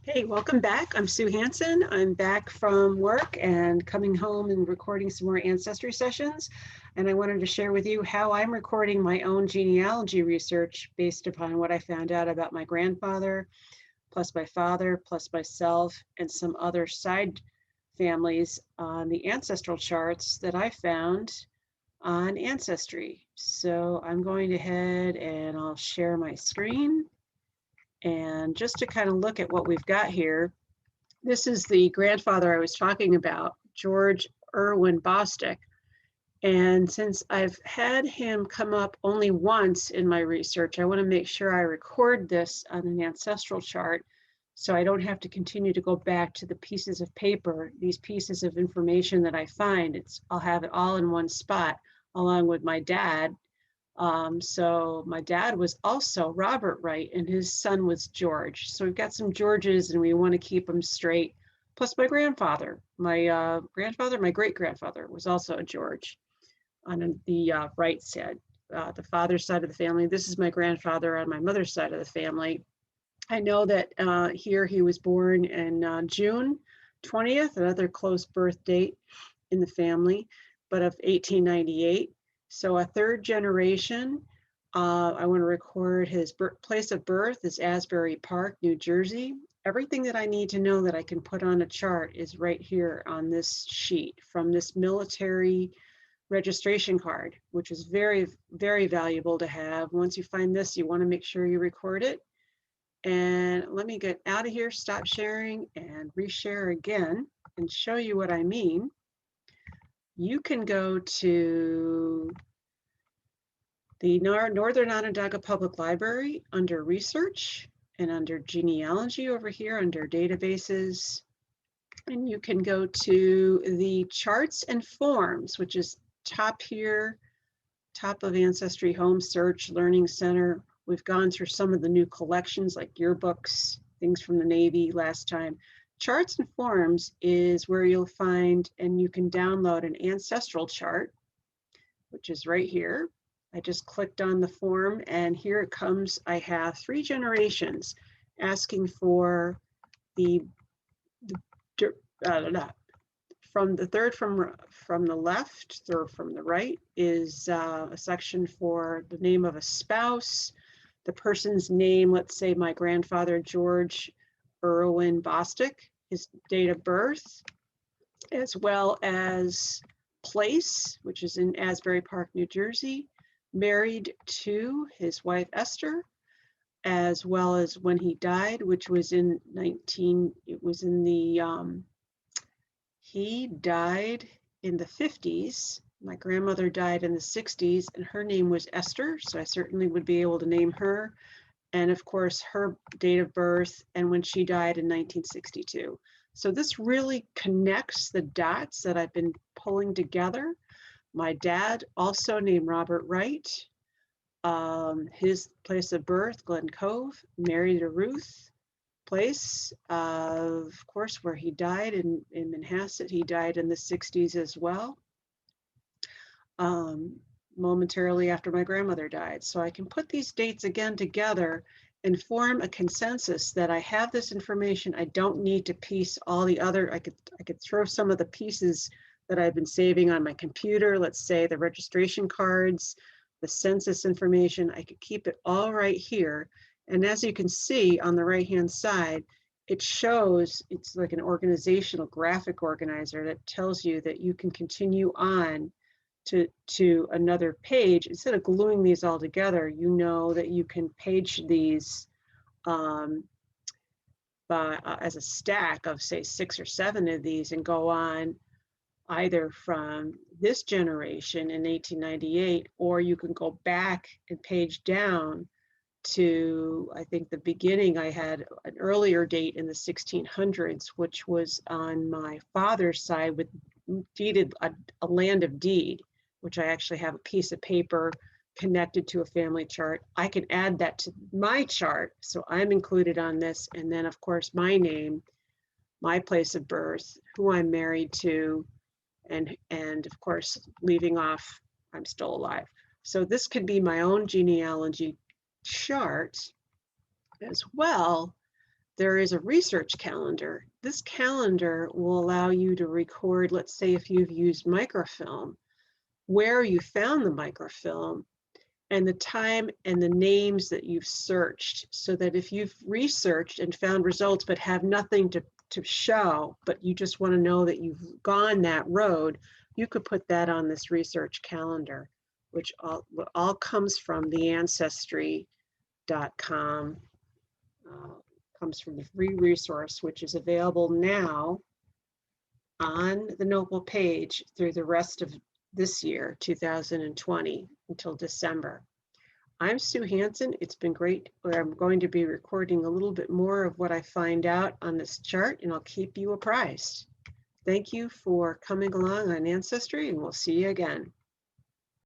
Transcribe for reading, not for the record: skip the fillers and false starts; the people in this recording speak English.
Hey, welcome back. I'm Sue Hansen. I'm back from work and coming home and recording some more Ancestry sessions. And I wanted to share with you how I'm recording my own genealogy research based upon what I found out about my grandfather, plus my father, plus myself, and some other side families on the ancestral charts that I found on Ancestry. So I'm going ahead and I'll share my screen. And just to kind of look at what we've got here, this is the grandfather I was talking about, George Irwin Bostick. And since I've had him come up only once in my research, I want to make sure I record this on an ancestral chart so I don't have to continue to go back to the pieces of paper, these pieces of information that I find. I'll have it all in one spot along with my dad. So my dad was also Robert Wright and his son was George. So we've got some Georges and we want to keep them straight. Plus my grandfather, my great-grandfather was also a George on the right side, the father's side of the family. This is my grandfather on my mother's side of the family. I know that here he was born in June 20th, another close birth date in the family, but of 1898. So a third generation. I want to record his place of birth is Asbury Park, New Jersey. Everything that I need to know that I can put on a chart is right here on this sheet from this military registration card, which is very, very valuable to have. Once you find this, you want to make sure you record it. And let me get out of here, stop sharing, and reshare again and show you what I mean. You can go to the Northern Onondaga Public Library under Research and under Genealogy over here under Databases. And you can go to the Charts and Forms, which is top here, top of Ancestry Home Search Learning Center. We've gone through some of the new collections like yearbooks, things from the Navy last time. Charts and Forms is where you'll find and you can download an ancestral chart, which is right here. I just clicked on the form and here it comes. I have 3 generations asking for from the third from the left or from the right is a section for the name of a spouse, the person's name, let's say my grandfather, George Irwin Bostick, his date of birth, as well as place, which is in Asbury Park, New Jersey, married to his wife, Esther, as well as when he died, which was in he died in the 50s. My grandmother died in the 60s and her name was Esther, so I certainly would be able to name her. And of course, her date of birth and when she died in 1962. So this really connects the dots that I've been pulling together. My dad, also named Robert Wright, his place of birth, Glen Cove, married to Ruth. Place, of course, where he died in Manhasset. He died in the 60s as well, momentarily after my grandmother died. So I can put these dates again together and form a consensus that I have this information. I don't need to piece all the other, I could throw some of the pieces that I've been saving on my computer, let's say the registration cards, the census information, I could keep it all right here. And as you can see on the right-hand side, it shows, it's like an organizational graphic organizer that tells you that you can continue on to another page. Instead of gluing these all together, you know that you can page these as a stack of say 6 or 7 of these and go on either from this generation in 1898, or you can go back and page down to, I think the beginning, I had an earlier date in the 1600s, which was on my father's side with deeded a land of deed, which I actually have a piece of paper connected to a family chart. I can add that to my chart, so I'm included on this, and then of course my name, my place of birth, who I'm married to, and of course leaving off I'm still alive. So this could be my own genealogy chart as well there is a research calendar. This calendar will allow you to record, let's say if you've used microfilm, where you found the microfilm and the time and the names that you've searched, so that if you've researched and found results but have nothing to show, but you just want to know that you've gone that road, you could put that on this research calendar, which all comes from the Ancestry.com. Comes from the free resource, which is available now on the Noble page through the rest of this year, 2020, until December. I'm Sue Hansen. It's been great. I'm going to be recording a little bit more of what I find out on this chart, and I'll keep you apprised. Thank you for coming along on Ancestry, and we'll see you again.